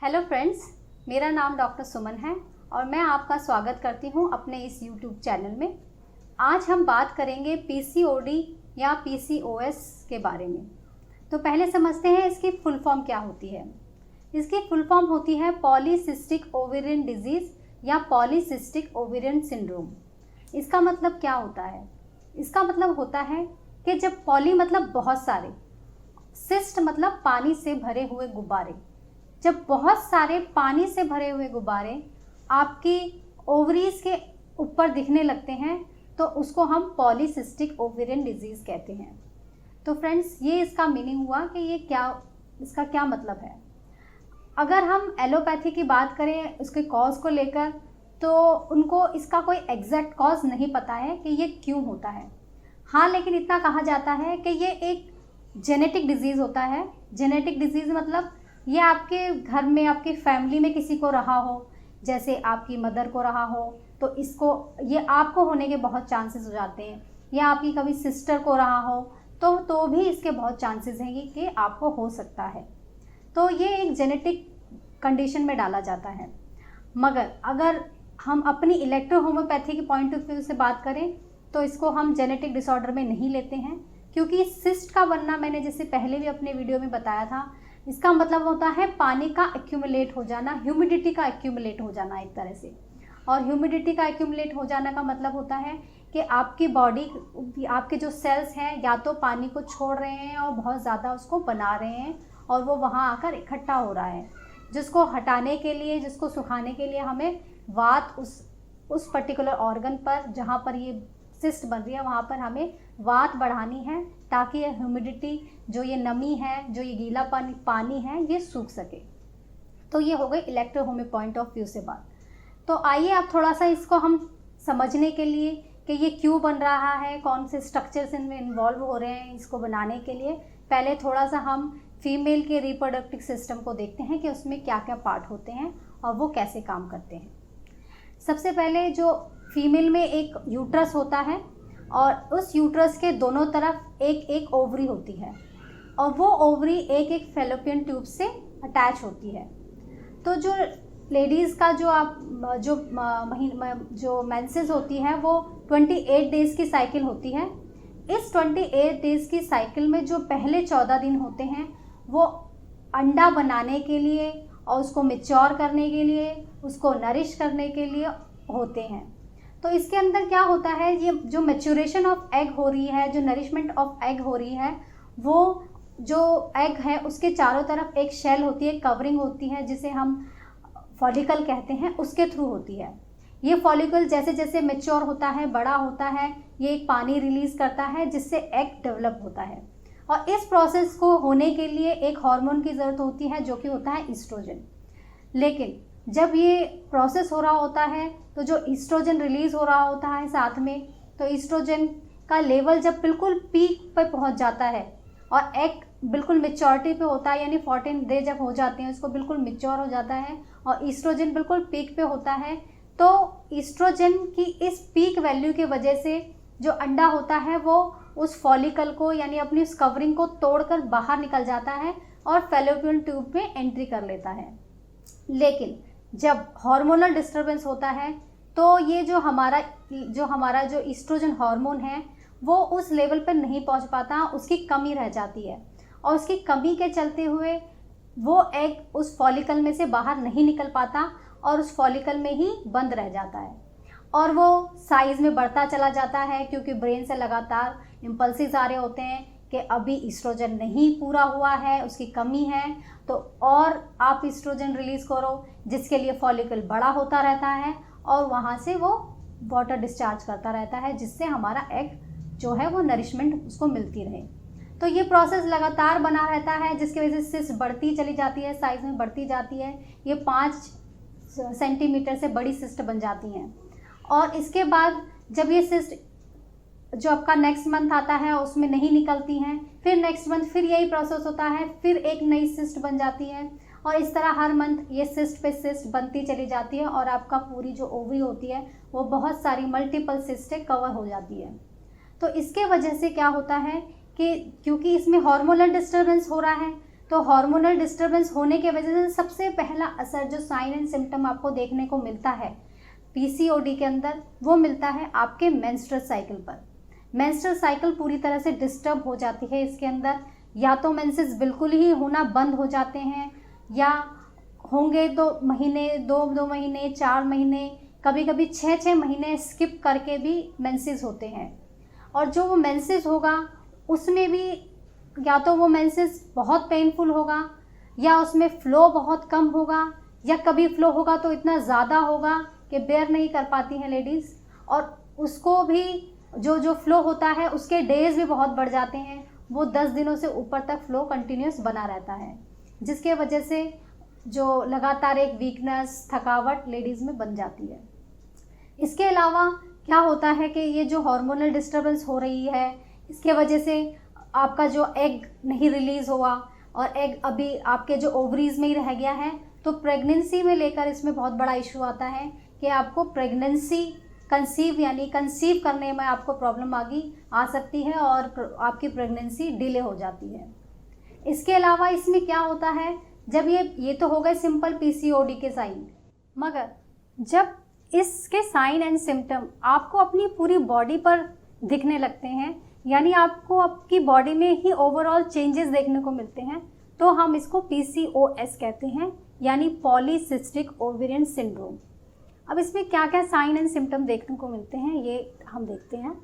Hello friends, मेरा नाम doctor सुमन है और मैं आपका स्वागत करती हूं अपने इस यूट्यूब चैनल में। आज हम बात करेंगे पीसीओडी या पीसीओएस के बारे में। तो पहले समझते हैं इसकी फुल फॉर्म क्या होती है। इसकी फुल फॉर्म होती है पॉलीसिस्टिक ओवेरियन डिजीज़ या पॉलीसिस्टिक ओवेरियन सिंड्रोम। इसका मतलब क्या होता है? इसका मतलब होता है कि जब पॉली मतलब बहुत सारे, सिस्ट मतलब पानी से भरे हुए गुब्बारे, जब बहुत सारे पानी से भरे हुए गुब्बारे आपकी ओवरीज के ऊपर दिखने लगते हैं तो उसको हम पॉलीसिस्टिक ओवेरियन डिजीज़ कहते हैं। तो फ्रेंड्स, ये इसका मीनिंग हुआ कि इसका क्या मतलब है। अगर हम एलोपैथी की बात करें उसके कॉज को लेकर, तो उनको इसका कोई एग्जैक्ट कॉज नहीं पता है कि ये क्यों होता है। हाँ, लेकिन इतना कहा जाता है कि ये एक जेनेटिक डिजीज़ होता है। जेनेटिक डिजीज़ मतलब ये आपके घर में, आपकी फैमिली में किसी को रहा हो, जैसे आपकी मदर को रहा हो तो ये आपको होने के बहुत चांसेस हो जाते हैं, या आपकी कभी सिस्टर को रहा हो तो भी इसके बहुत चांसेस हैं कि आपको हो सकता है। तो ये एक जेनेटिक कंडीशन में डाला जाता है। मगर अगर हम अपनी इलेक्ट्रो होम्योपैथी के पॉइंट ऑफ व्यू से बात करें तो इसको हम जेनेटिक डिसऑर्डर में नहीं लेते हैं, क्योंकि सिस्ट का बनना मैंने जैसे पहले भी अपने वीडियो में बताया था, इसका मतलब होता है पानी का एक्यूमुलेट हो जाना, ह्यूमिडिटी का एक्यूमुलेट हो जाना एक तरह से। और ह्यूमिडिटी का एक्यूमुलेट हो जाना का मतलब होता है कि आपकी बॉडी, आपके जो सेल्स हैं या तो पानी को छोड़ रहे हैं और बहुत ज़्यादा उसको बना रहे हैं और वो वहाँ आकर इकट्ठा हो रहा है, जिसको हटाने के लिए, जिसको सुखाने के लिए हमें वात उस पर्टिकुलर ऑर्गन पर जहाँ पर ये सिस्ट बन रही है वहाँ पर हमें वात बढ़ानी है, ताकि ये ह्यूमिडिटी, जो ये नमी है, जो ये गीला पानी है, ये सूख सके। तो ये हो गई electro homeo point of view से बात। तो आइए अब थोड़ा सा इसको हम समझने के लिए कि ये क्यों बन रहा है, कौन से स्ट्रक्चर्स इनमें इन्वॉल्व हो रहे हैं इसको बनाने के लिए, पहले थोड़ा सा हम फीमेल के रिप्रोडक्टिव सिस्टम को देखते हैं कि उसमें क्या क्या पार्ट होते हैं और वो कैसे काम करते हैं। सबसे पहले जो फीमेल में एक यूट्रस होता है और उस यूट्रस के दोनों तरफ एक एक ओवरी होती है और वो ओवरी एक एक फैलोपियन ट्यूब से अटैच होती है। तो जो लेडीज़ का जो मेंसेस होती है वो 28 डेज़ की साइकिल होती है। इस 28 डेज़ की साइकिल में जो पहले 14 दिन होते हैं वो अंडा बनाने के लिए और उसको मैच्योर करने के लिए, उसको नरिश करने के लिए होते हैं। तो इसके अंदर क्या होता है, ये जो मैच्योरेशन ऑफ एग हो रही है, जो नरिशमेंट ऑफ एग हो रही है, वो जो एग है उसके चारों तरफ एक शेल होती है, कवरिंग होती है, जिसे हम फॉलिकल कहते हैं, उसके थ्रू होती है। ये फॉलिकल जैसे जैसे मैच्योर होता है, बड़ा होता है, ये एक पानी रिलीज़ करता है जिससे एग डेवलप होता है। और इस प्रोसेस को होने के लिए एक हार्मोन की ज़रूरत होती है जो कि होता है ईस्ट्रोजन। लेकिन जब ये प्रोसेस हो रहा होता है तो जो ईस्ट्रोजन रिलीज़ हो रहा होता है साथ में, तो ईस्ट्रोजन का लेवल जब बिल्कुल पीक पर पहुंच जाता है और एग बिल्कुल मेच्योरिटी पे होता है, यानी 14 डे जब हो जाते हैं उसको बिल्कुल मेच्योर हो जाता है और ईस्ट्रोजन बिल्कुल पीक पे होता है, तो ईस्ट्रोजन की इस पीक वैल्यू की वजह से जो अंडा होता है वो उस फॉलिकल को, यानी अपनी उस कवरिंग को तोड़कर बाहर निकल जाता है और फैलोपियन ट्यूब में एंट्री कर लेता है। लेकिन जब हार्मोनल डिस्टर्बेंस होता है तो ये जो हमारा जो ईस्ट्रोजन हार्मोन है वो उस लेवल पर नहीं पहुंच पाता, उसकी कमी रह जाती है और उसकी कमी के चलते हुए वो एग उस फॉलिकल में से बाहर नहीं निकल पाता और उस फॉलिकल में ही बंद रह जाता है और वो साइज़ में बढ़ता चला जाता है, क्योंकि ब्रेन से लगातार इम्पल्सिस आ रहे होते हैं कि अभी ईस्ट्रोजन नहीं पूरा हुआ है, उसकी कमी है, तो और आप ईस्ट्रोजन रिलीज़ करो, जिसके लिए फॉलिकल बड़ा होता रहता है और वहाँ से वो वाटर डिस्चार्ज करता रहता है, जिससे हमारा एग जो है वो नरिशमेंट उसको मिलती रहे। तो ये प्रोसेस लगातार बना रहता है, जिसकी वजह से सिस्ट बढ़ती चली जाती है, साइज़ में बढ़ती जाती है, ये 5 सेंटीमीटर से बड़ी सिस्ट बन जाती हैं। और इसके बाद जब ये सिस्ट जो आपका नेक्स्ट मंथ आता है उसमें नहीं निकलती हैं, फिर नेक्स्ट मंथ फिर यही प्रोसेस होता है, फिर एक नई सिस्ट बन जाती है और इस तरह हर मंथ ये सिस्ट पे सिस्ट बनती चली जाती है और आपका पूरी जो ओवरी होती है वो बहुत सारी मल्टीपल सिस्टें कवर हो जाती है। तो इसके वजह से क्या होता है कि क्योंकि इसमें हार्मोनल डिस्टर्बेंस हो रहा है तो हार्मोनल डिस्टर्बेंस होने की वजह से सबसे पहला असर जो साइन एंड सिम्टम आपको देखने को मिलता है पीसीओडी के अंदर, वो मिलता है आपके मेंस्ट्रुअल साइकिल पर। मेंस्ट्रुअल साइकिल पूरी तरह से डिस्टर्ब हो जाती है इसके अंदर, या तो मेंसेस बिल्कुल ही होना बंद हो जाते हैं, या होंगे तो महीने, 2 महीने, 4 महीने, कभी कभी 6 महीने स्किप करके भी मेंसेस होते हैं। और जो वो मेंसेस होगा उसमें भी या तो वो मेंसेस बहुत पेनफुल होगा, या उसमें फ़्लो बहुत कम होगा, या कभी फ़्लो होगा तो इतना ज़्यादा होगा कि बेयर नहीं कर पाती हैं लेडीज़, और उसको भी जो फ़्लो होता है उसके डेज़ भी बहुत बढ़ जाते हैं, वो 10 दिनों से ऊपर तक फ़्लो कंटिन्यूस बना रहता है, जिसके वजह से जो लगातार एक वीकनेस, थकावट लेडीज़ में बन जाती है। इसके अलावा क्या होता है कि ये जो हार्मोनल डिस्टर्बेंस हो रही है, इसके वजह से आपका जो एग नहीं रिलीज़ हुआ और एग अभी आपके जो ओवरीज़ में ही रह गया है, तो प्रेगनेंसी में लेकर इसमें बहुत बड़ा इशू आता है कि आपको प्रेगनेंसी कंसीव करने में आपको प्रॉब्लम आ सकती है और आपकी प्रेगनेंसी डिले हो जाती है। इसके अलावा इसमें क्या होता है, जब ये तो हो गए सिंपल पीसीओडी के साइन, मगर जब इसके साइन एंड सिम्टम आपको अपनी पूरी बॉडी पर दिखने लगते हैं, यानी आपको आपकी बॉडी में ही ओवरऑल चेंजेस देखने को मिलते हैं, तो हम इसको पीसीओएस कहते हैं, यानी पॉलीसिस्टिक ओवेरियन सिंड्रोम। अब इसमें क्या क्या साइन एंड सिम्टम देखने को मिलते हैं ये हम देखते हैं।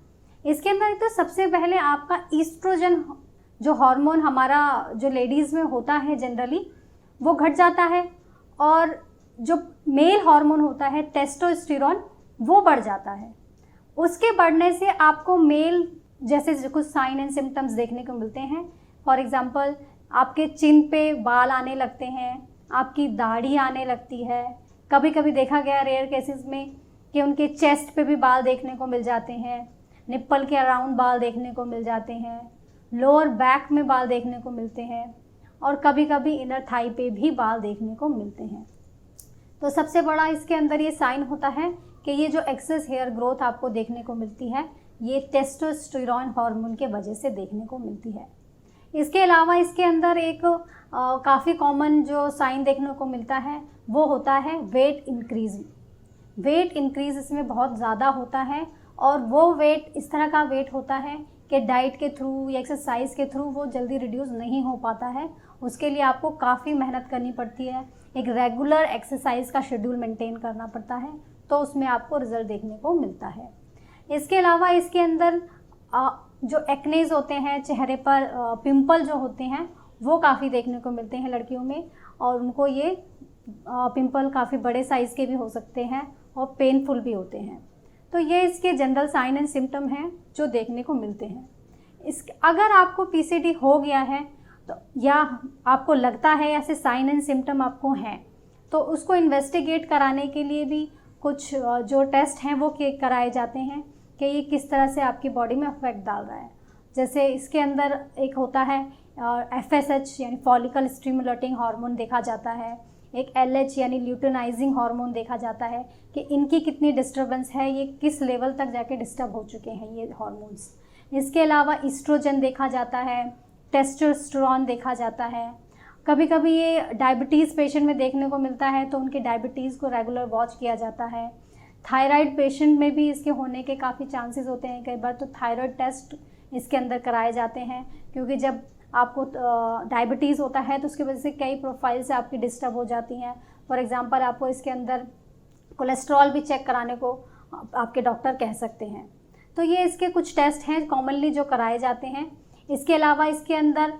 इसके अंदर तो सबसे पहले आपका ईस्ट्रोजन जो हार्मोन हमारा जो लेडीज़ में होता है जनरली, वो घट जाता है, और जो मेल हार्मोन होता है टेस्टोस्टेरोन वो बढ़ जाता है। उसके बढ़ने से आपको मेल जैसे कुछ साइन एंड सिम्टम्स देखने को मिलते हैं। फॉर एग्ज़ाम्पल आपके चिन पे बाल आने लगते हैं, आपकी दाढ़ी आने लगती है, कभी कभी देखा गया रेयर केसेस में कि उनके चेस्ट पे भी बाल देखने को मिल जाते हैं, निप्पल के अराउंड बाल देखने को मिल जाते हैं, लोअर बैक में बाल देखने को मिलते हैं, और कभी कभी इनर थाई पे भी बाल देखने को मिलते हैं। तो सबसे बड़ा इसके अंदर ये साइन होता है कि ये जो एक्सेस हेयर ग्रोथ आपको देखने को मिलती है, ये टेस्टोस्टेरोन हार्मोन के वजह से देखने को मिलती है। इसके अलावा इसके अंदर एक काफ़ी कॉमन जो साइन देखने को मिलता है वो होता है वेट इंक्रीज़। वेट इंक्रीज़ इसमें बहुत ज़्यादा होता है, और वो वेट इस तरह का वेट होता है कि डाइट के थ्रू या एक्सरसाइज के थ्रू वो जल्दी रिड्यूस नहीं हो पाता है। उसके लिए आपको काफ़ी मेहनत करनी पड़ती है, एक रेगुलर एक्सरसाइज का शेड्यूल मेंटेन करना पड़ता है, तो उसमें आपको रिज़ल्ट देखने को मिलता है। इसके अलावा इसके अंदर जो एक्नेज होते हैं चेहरे पर, पिंपल जो होते हैं वो काफ़ी देखने को मिलते हैं लड़कियों में, और उनको ये पिंपल काफ़ी बड़े साइज़ के भी हो सकते हैं और पेनफुल भी होते हैं। तो ये इसके जनरल साइन एंड सिम्टम हैं जो देखने को मिलते हैं। अगर आपको पीसीडी हो गया है तो, या आपको लगता है ऐसे साइन एंड सिम्टम आपको हैं, तो उसको इन्वेस्टिगेट कराने के लिए भी कुछ जो टेस्ट हैं वो कराए जाते हैं कि ये किस तरह से आपकी बॉडी में अफेक्ट डाल रहा है। जैसे इसके अंदर एक होता है FSH यानी फॉलिकल स्टिमुलेटिंग हार्मोन देखा जाता है, एक LH यानी ल्यूटेनाइजिंग हार्मोन देखा जाता है कि इनकी कितनी डिस्टर्बेंस है, ये किस लेवल तक जाके डिस्टर्ब हो चुके हैं ये हार्मोन्स। इसके अलावा ईस्ट्रोजन देखा जाता है, टेस्टोस्टेरोन देखा जाता है। कभी कभी ये डायबिटीज़ पेशेंट में देखने को मिलता है, तो उनकी डायबिटीज़ को रेगुलर वॉच किया जाता है। थायराइड पेशेंट में भी इसके होने के काफ़ी चांसेस होते हैं, कई बार तो थायराइड टेस्ट इसके अंदर कराए जाते हैं, क्योंकि जब आपको डायबिटीज़ होता है तो उसकी वजह से कई प्रोफाइल से आपकी डिस्टर्ब हो जाती हैं। फॉर एग्जांपल आपको इसके अंदर कोलेस्ट्रॉल भी चेक कराने को आपके डॉक्टर कह सकते हैं। तो ये इसके कुछ टेस्ट हैं कॉमनली जो कराए जाते हैं। इसके अलावा इसके अंदर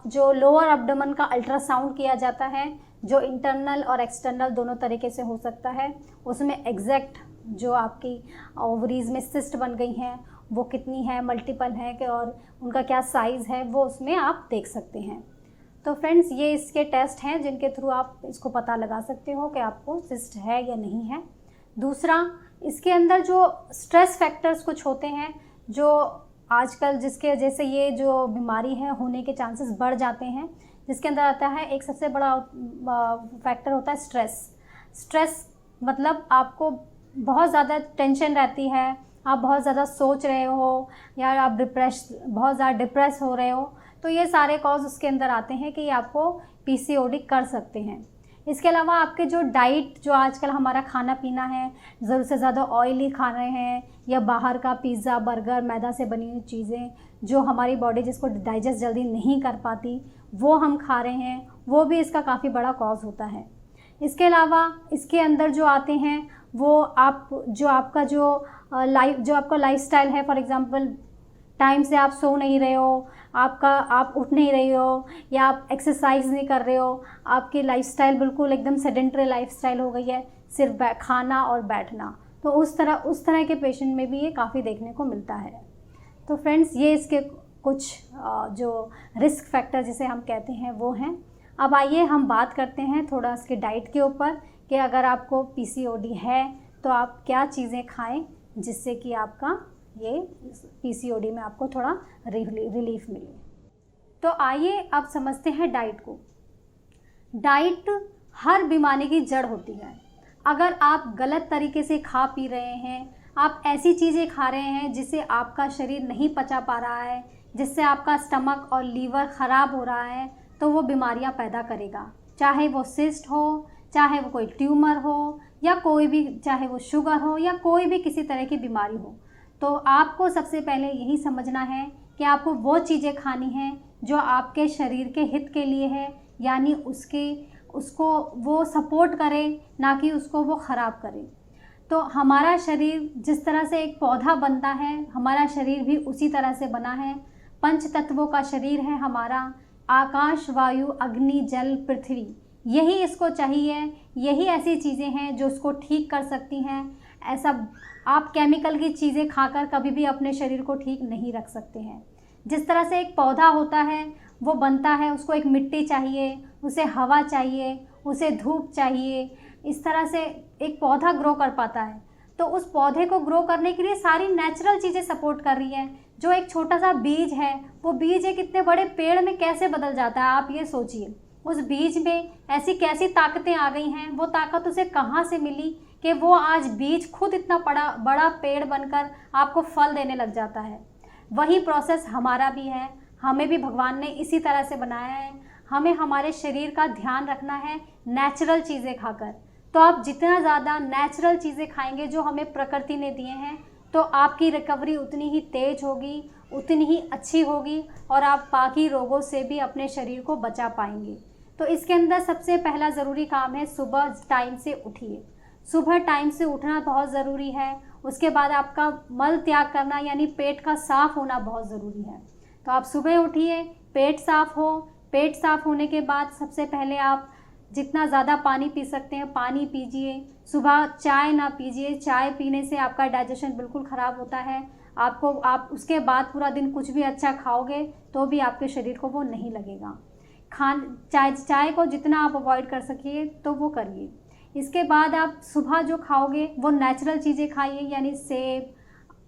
जो लोअर एब्डोमेन का अल्ट्रासाउंड किया जाता है, जो इंटरनल और एक्सटर्नल दोनों तरीके से हो सकता है। उसमें एग्जैक्ट जो आपकी ओवरीज़ में सिस्ट बन गई हैं वो कितनी है, मल्टीपल है कि, और उनका क्या साइज़ है, वो उसमें आप देख सकते हैं। तो फ्रेंड्स ये इसके टेस्ट हैं जिनके थ्रू आप इसको पता लगा सकते हो कि आपको सिस्ट है या नहीं है। दूसरा, इसके अंदर जो स्ट्रेस फैक्टर्स कुछ होते हैं जो आजकल जिसके जैसे ये जो बीमारी है होने के चांसेस बढ़ जाते हैं, जिसके अंदर आता है एक सबसे बड़ा फैक्टर होता है स्ट्रेस। मतलब आपको बहुत ज़्यादा टेंशन रहती है, आप बहुत ज़्यादा सोच रहे हो, या आप बहुत ज़्यादा डिप्रेस हो रहे हो, तो ये सारे कॉज उसके अंदर आते हैं कि आपको पीसीओडी कर सकते हैं। इसके अलावा आपके जो डाइट, जो आजकल हमारा खाना पीना है, ज़रूरत से ज़्यादा ऑयली खा रहे हैं या बाहर का पिज़्ज़ा, बर्गर, मैदा से बनी हुई चीज़ें जो हमारी बॉडी जिसको डाइजेस्ट जल्दी नहीं कर पाती, वो हम खा रहे हैं, वो भी इसका काफ़ी बड़ा कॉज होता है। इसके अलावा इसके अंदर जो आते हैं वो आपका जो लाइफस्टाइल है, फॉर एग्ज़ाम्पल टाइम से आप सो नहीं रहे हो, आप उठ नहीं रहे हो, या आप एक्सरसाइज नहीं कर रहे हो, आपकी लाइफस्टाइल बिल्कुल एकदम सेडेंटरी लाइफस्टाइल हो गई है, सिर्फ खाना और बैठना, तो उस तरह के पेशेंट में भी ये काफ़ी देखने को मिलता है। तो फ्रेंड्स, ये इसके कुछ जो रिस्क फैक्टर जिसे हम कहते हैं वो हैं। अब आइए हम बात करते हैं थोड़ा इसके डाइट के ऊपर कि अगर आपको पीसीओडी है तो आप क्या चीज़ें खाएं जिससे कि आपका ये पीसीओडी में आपको थोड़ा रिलीफ मिले। तो आइए अब समझते हैं डाइट को। डाइट हर बीमारी की जड़ होती है। अगर आप गलत तरीके से खा पी रहे हैं, आप ऐसी चीज़ें खा रहे हैं जिससे आपका शरीर नहीं पचा पा रहा है, जिससे आपका स्टमक और लीवर ख़राब हो रहा है, तो वो बीमारियां पैदा करेगा। चाहे वो सिस्ट हो, चाहे वो कोई ट्यूमर हो, या कोई भी, चाहे वो शुगर हो या कोई भी किसी तरह की बीमारी हो। तो आपको सबसे पहले यही समझना है कि आपको वो चीज़ें खानी हैं जो आपके शरीर के हित के लिए है, यानी उसको वो सपोर्ट करे, ना कि उसको वो ख़राब करे। तो हमारा शरीर जिस तरह से एक पौधा बनता है, हमारा शरीर भी उसी तरह से बना है। 5 तत्वों का शरीर है हमारा, आकाश, वायु, अग्नि, जल, पृथ्वी। यही इसको चाहिए, यही ऐसी चीज़ें हैं जो उसको ठीक कर सकती हैं। ऐसा आप केमिकल की चीज़ें खाकर कभी भी अपने शरीर को ठीक नहीं रख सकते हैं। जिस तरह से एक पौधा होता है, वो बनता है, उसको एक मिट्टी चाहिए, उसे हवा चाहिए, उसे धूप चाहिए, इस तरह से एक पौधा ग्रो कर पाता है। तो उस पौधे को ग्रो करने के लिए सारी नेचुरल चीज़ें सपोर्ट कर रही हैं। जो एक छोटा सा बीज है, वो बीज एक इतने बड़े पेड़ में कैसे बदल जाता है, आप ये सोचिए। उस बीज में ऐसी कैसी ताकतें आ गई हैं, वो ताकत उसे कहाँ से मिली कि वो आज बीज खुद इतना बड़ा पेड़ बनकर आपको फल देने लग जाता है। वही प्रोसेस हमारा भी है, हमें भी भगवान ने इसी तरह से बनाया है। हमें हमारे शरीर का ध्यान रखना है नेचुरल चीज़ें खाकर। तो आप जितना ज़्यादा नेचुरल चीज़ें खाएंगे जो हमें प्रकृति ने दिए हैं, तो आपकी रिकवरी उतनी ही तेज होगी, उतनी ही अच्छी होगी, और आप बाकी रोगों से भी अपने शरीर को बचा पाएंगे। तो इसके अंदर सबसे पहला ज़रूरी काम है, सुबह टाइम से उठिए। सुबह टाइम से उठना बहुत ज़रूरी है। उसके बाद आपका मल त्याग करना, यानी पेट का साफ़ होना बहुत ज़रूरी है। तो आप सुबह उठिए, पेट साफ़ हो। पेट साफ़ होने के बाद सबसे पहले आप जितना ज़्यादा पानी पी सकते हैं पानी पीजिए। सुबह चाय ना पीजिए, चाय पीने से आपका डाइजेशन बिल्कुल ख़राब होता है। आप उसके बाद पूरा दिन कुछ भी अच्छा खाओगे तो भी आपके शरीर को वो नहीं लगेगा। चाय को जितना आप अवॉइड कर सकिए तो वो करिए। इसके बाद आप सुबह जो खाओगे वो नेचुरल चीज़ें खाइए, यानी सेब,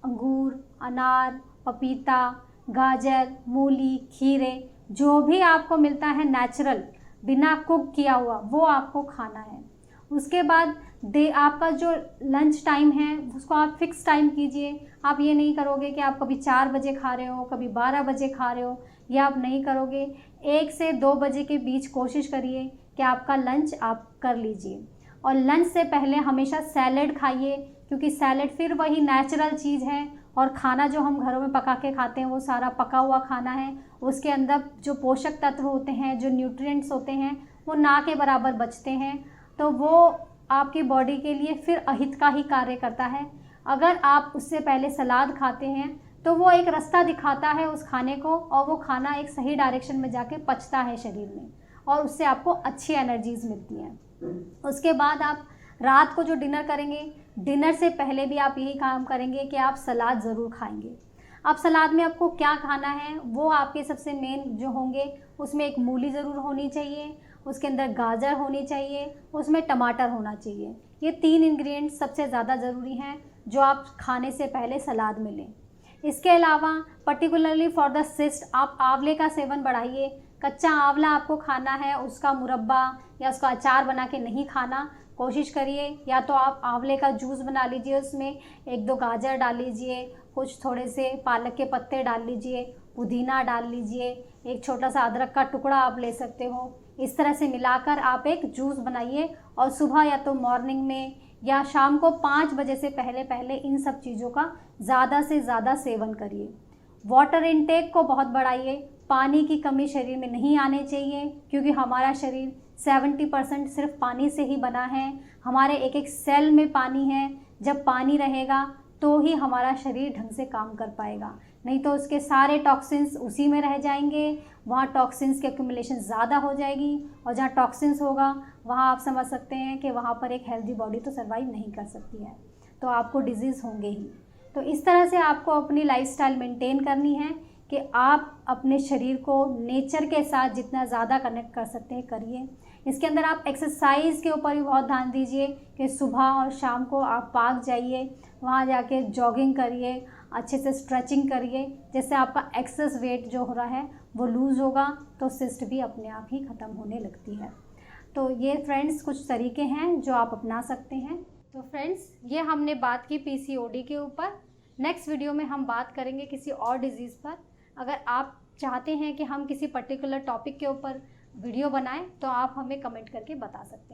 अंगूर, अनार, पपीता, गाजर, मूली, खीरे, जो भी आपको मिलता है नेचुरल, बिना कुक किया हुआ, वो आपको खाना है। उसके बाद आपका जो लंच टाइम है उसको आप फिक्स टाइम कीजिए। आप ये नहीं करोगे कि आप कभी 4 बजे खा रहे हो, कभी 12 बजे खा रहे हो, या आप नहीं करोगे। 1 से 2 बजे के बीच कोशिश करिए कि आपका लंच आप कर लीजिए। और लंच से पहले हमेशा सैलेड खाइए, क्योंकि सैलेड फिर वही नेचुरल चीज़ है, और खाना जो हम घरों में पका के खाते हैं वो सारा पका हुआ खाना है। उसके अंदर जो पोषक तत्व होते हैं, जो न्यूट्रिएंट्स होते हैं, वो ना के बराबर बचते हैं। तो वो आपकी बॉडी के लिए फिर अहित का ही कार्य करता है। अगर आप उससे पहले सलाद खाते हैं तो वो एक रास्ता दिखाता है उस खाने को, और वो खाना एक सही डायरेक्शन में जाके पचता है शरीर में, और उससे आपको अच्छी एनर्जीज़ मिलती हैं। उसके बाद आप रात को जो डिनर करेंगे, डिनर से पहले भी आप यही काम करेंगे कि आप सलाद ज़रूर खाएंगे। अब सलाद में आपको क्या खाना है, वो आपके सबसे मेन जो होंगे, उसमें एक मूली ज़रूर होनी चाहिए, उसके अंदर गाजर होनी चाहिए, उसमें टमाटर होना चाहिए। ये 3 इंग्रेडिएंट्स सबसे ज़्यादा ज़रूरी हैं जो आप खाने से पहले सलाद में लें। इसके अलावा पर्टिकुलरली फॉर द सिस्ट आप आंवले का सेवन बढ़ाइए। कच्चा आंवला आपको खाना है, उसका मुरब्बा या उसका अचार बना के नहीं खाना। कोशिश करिए या तो आप आंवले का जूस बना लीजिए, उसमें 1-2 गाजर डाल लीजिए, कुछ थोड़े से पालक के पत्ते डाल लीजिए, पुदीना डाल लीजिए, एक छोटा सा अदरक का टुकड़ा आप ले सकते हो। इस तरह से मिलाकर आप एक जूस बनाइए और सुबह या तो मॉर्निंग में या शाम को 5 बजे से पहले पहले इन सब चीज़ों का ज़्यादा से ज़्यादा सेवन करिए। वाटर इनटेक को बहुत बढ़ाइए। पानी की कमी शरीर में नहीं आने चाहिए, क्योंकि हमारा शरीर 70% सिर्फ पानी से ही बना है। हमारे एक एक सेल में पानी है। जब पानी रहेगा तो ही हमारा शरीर ढंग से काम कर पाएगा, नहीं तो उसके सारे टॉक्सिन्स उसी में रह जाएंगे। वहाँ टॉक्सिन्स की एक्यूमुलेशन ज़्यादा हो जाएगी, और जहाँ टॉक्सिन्स होगा वहाँ आप समझ सकते हैं कि वहाँ पर एक हेल्दी बॉडी तो सर्वाइव नहीं कर सकती है, तो आपको डिजीज़ होंगे ही। तो इस तरह से आपको अपनी लाइफस्टाइल मेंटेन करनी है कि आप अपने शरीर को नेचर के साथ जितना ज़्यादा कनेक्ट कर सकते हैं करिए। इसके अंदर आप एक्सरसाइज के ऊपर भी बहुत ध्यान दीजिए कि सुबह और शाम को आप पार्क जाइए, वहाँ जाके जॉगिंग करिए, अच्छे से स्ट्रेचिंग करिए, जिससे आपका एक्सेस वेट जो हो रहा है वो लूज़ होगा, तो सिस्ट भी अपने आप ही ख़त्म होने लगती है। तो ये फ्रेंड्स कुछ तरीके हैं जो आप अपना सकते हैं। तो फ्रेंड्स, ये हमने बात की पीसीओडी के ऊपर। नेक्स्ट वीडियो में हम बात करेंगे किसी और डिज़ीज़ पर। अगर आप चाहते हैं कि हम किसी पर्टिकुलर टॉपिक के ऊपर वीडियो बनाएं तो आप हमें कमेंट करके बता सकते हैं।